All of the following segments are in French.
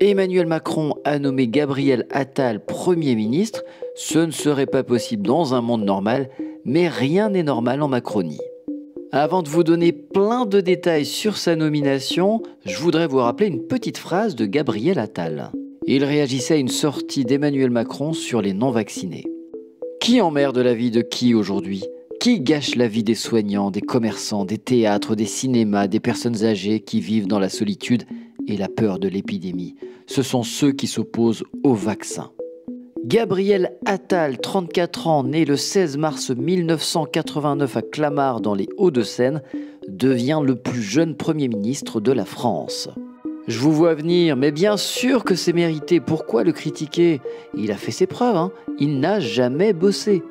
Emmanuel Macron a nommé Gabriel Attal Premier ministre. Ce ne serait pas possible dans un monde normal, mais rien n'est normal en Macronie. Avant de vous donner plein de détails sur sa nomination, je voudrais vous rappeler une petite phrase de Gabriel Attal. Il réagissait à une sortie d'Emmanuel Macron sur les non-vaccinés. Qui emmerde la vie de qui aujourd'hui ? Qui gâche la vie des soignants, des commerçants, des théâtres, des cinémas, des personnes âgées qui vivent dans la solitude et la peur de l'épidémie? Ce sont ceux qui s'opposent au vaccin. Gabriel Attal, 34 ans, né le 16 mars 1989 à Clamart dans les Hauts-de-Seine, devient le plus jeune Premier ministre de la France. Je vous vois venir, mais bien sûr que c'est mérité. Pourquoi le critiquer ? Il a fait ses preuves, Il n'a jamais bossé.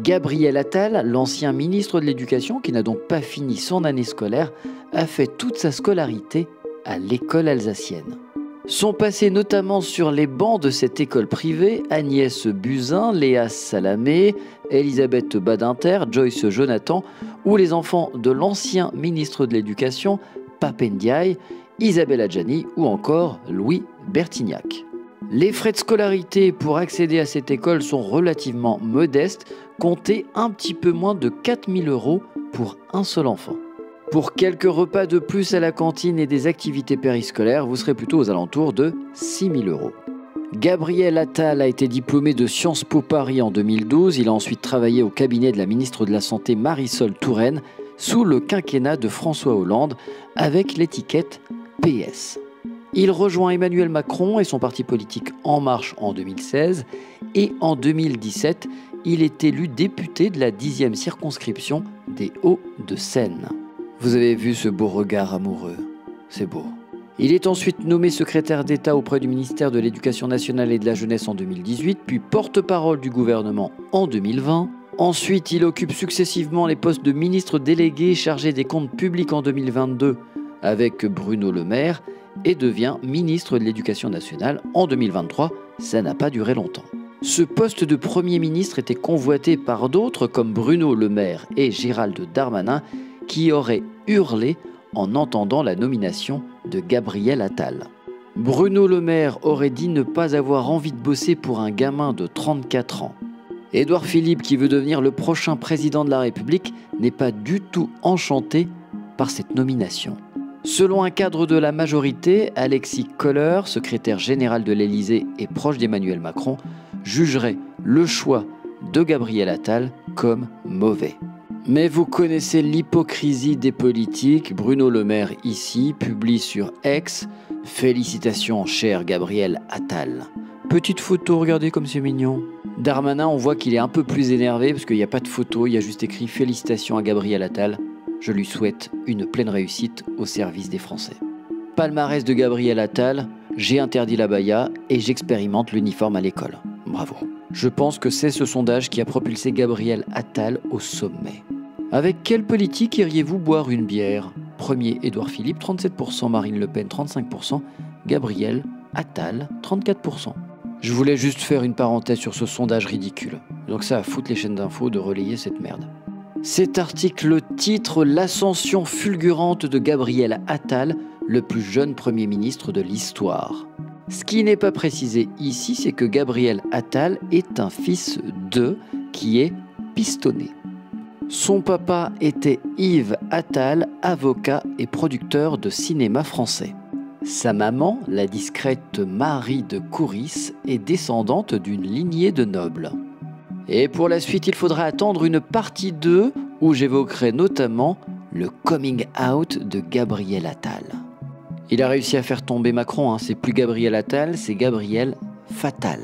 Gabriel Attal, l'ancien ministre de l'Éducation, qui n'a donc pas fini son année scolaire, a fait toute sa scolarité à l'école alsacienne. Sont passés notamment sur les bancs de cette école privée Agnès Buzyn, Léa Salamé, Elisabeth Badinter, Joyce Jonathan ou les enfants de l'ancien ministre de l'Éducation, Pap Ndiaye, Isabelle Adjani ou encore Louis Bertignac. Les frais de scolarité pour accéder à cette école sont relativement modestes, comptez un petit peu moins de 4 000 € pour un seul enfant. Pour quelques repas de plus à la cantine et des activités périscolaires, vous serez plutôt aux alentours de 6 000 €. Gabriel Attal a été diplômé de Sciences Po Paris en 2012. Il a ensuite travaillé au cabinet de la ministre de la Santé Marisol Touraine sous le quinquennat de François Hollande avec l'étiquette PS. Il rejoint Emmanuel Macron et son parti politique En Marche en 2016 et en 2017, il est élu député de la 10e circonscription des Hauts-de-Seine. Vous avez vu ce beau regard amoureux, c'est beau. Il est ensuite nommé secrétaire d'État auprès du ministère de l'Éducation nationale et de la jeunesse en 2018, puis porte-parole du gouvernement en 2020. Ensuite, il occupe successivement les postes de ministre délégué chargé des comptes publics en 2022 avec Bruno Le Maire et devient ministre de l'Éducation nationale en 2023. Ça n'a pas duré longtemps. Ce poste de Premier ministre était convoité par d'autres comme Bruno Le Maire et Gérald Darmanin qui auraient hurlé en entendant la nomination de Gabriel Attal. Bruno Le Maire aurait dit ne pas avoir envie de bosser pour un gamin de 34 ans. Édouard Philippe, qui veut devenir le prochain président de la République, n'est pas du tout enchanté par cette nomination. Selon un cadre de la majorité, Alexis Kohler, secrétaire général de l'Élysée et proche d'Emmanuel Macron, jugerait le choix de Gabriel Attal comme mauvais. Mais vous connaissez l'hypocrisie des politiques. Bruno Le Maire ici publie sur X « Félicitations cher Gabriel Attal ». Petite photo, regardez comme c'est mignon. Darmanin, on voit qu'il est un peu plus énervé parce qu'il n'y a pas de photo, il y a juste écrit « Félicitations à Gabriel Attal ». Je lui souhaite une pleine réussite au service des Français. Palmarès de Gabriel Attal, j'ai interdit la baya et j'expérimente l'uniforme à l'école. Bravo. Je pense que c'est ce sondage qui a propulsé Gabriel Attal au sommet. Avec quel politique iriez-vous boire une bière ? Premier, Édouard Philippe, 37%, Marine Le Pen, 35%, Gabriel Attal, 34%. Je voulais juste faire une parenthèse sur ce sondage ridicule. Donc ça a foutu les chaînes d'infos de relayer cette merde. Cet article titre « L'ascension fulgurante de Gabriel Attal, le plus jeune Premier ministre de l'histoire ». Ce qui n'est pas précisé ici, c'est que Gabriel Attal est un fils de qui est pistonné. Son papa était Yves Attal, avocat et producteur de cinéma français. Sa maman, la discrète Marie de Couris, est descendante d'une lignée de nobles. Et pour la suite, il faudra attendre une partie 2 où j'évoquerai notamment le coming out de Gabriel Attal. Il a réussi à faire tomber Macron, c'est plus Gabriel Attal, c'est Gabriel Fatal.